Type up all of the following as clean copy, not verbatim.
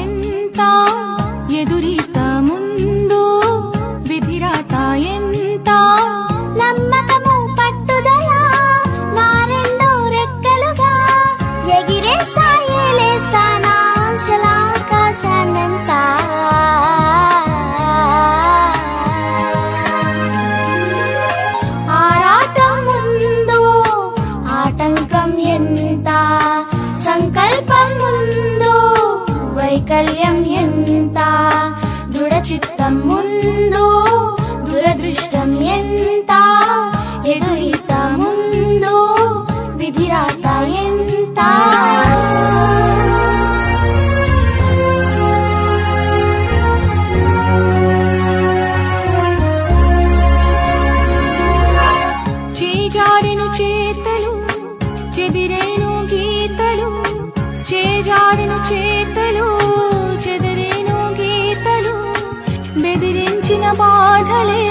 ఎంత, ఎదురీత ముందు విధిరాత ఎంత. నమ్మకము పట్టుదల నా రెండు రెక్కలుగా ఎగిరేస్తా ఏలేస్తా నా ఆశల ఆకాశాన్నంతా. ఆరాటం ముందు ఆటంకం ఎంత, సంకల్పం ముందు వైకల్యం ఎంత. దృఢ చిత్తం ముందు దురదృష్టం ఎంత, ఎదురీత ముందు విధిరాత ఎంత. చేజారెను చేతలు చెదిరేను గీతలు, చేజారెను చేతలు చెదిరేను గీతలు. బెదిరించిన బాధలే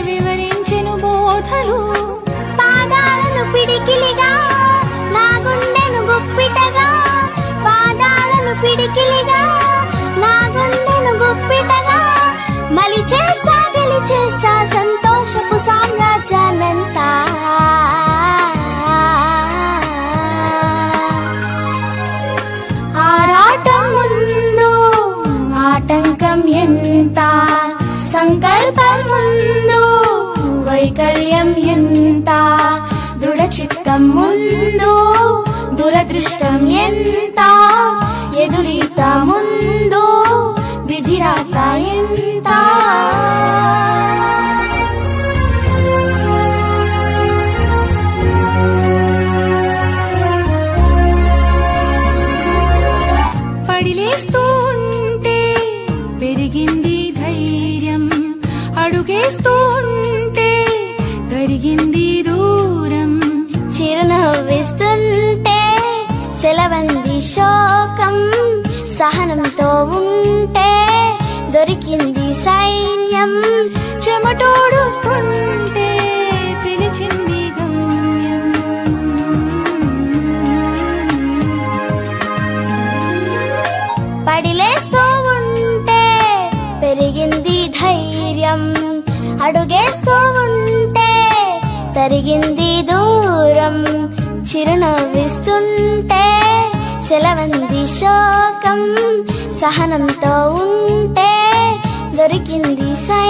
వివరించెను బోధలు. పాదాలను పిడికిలిగా నా గుండెను గుప్పిటగా, పాదాలను పిడికిలిగా నా గుండెను గుప్పిటగా. మలిచేస్తా గెలిచేస్తా సంతోషపు సామ్రాజ్యాన్నంతా. ఆరాటం ముందు ఆటంకం ఎంత, సంకల్పం ముందు వైకల్యం ఎంత. దృఢ చిత్తం ముందు దురదృష్టం ఎంత, ఎదురీత ముందు విధిరాత ఎంత. పడిలేస్తూ ఉంటే పెరిగింది ధైర్యం, అడుగేస్తూ ఉంటే కరిగింది దూరం. చిరునవ్విస్తుంటే సెలవంది శోకం, సహనంతో ఉంటే దొరికింది సైన్యం. చెమటోడుస్తుంటే పిలిచింది గమ్యం. పడిలేస్తూ ఉంటే పెరిగింది ధైర్యం, అడుగేస్తూ ఉంటే తరిగింది దూరం. చిరునవ్విస్తుంటే సెలవంది శోకం, సహనంతో ఉంటే దొరికింది సైన్యం.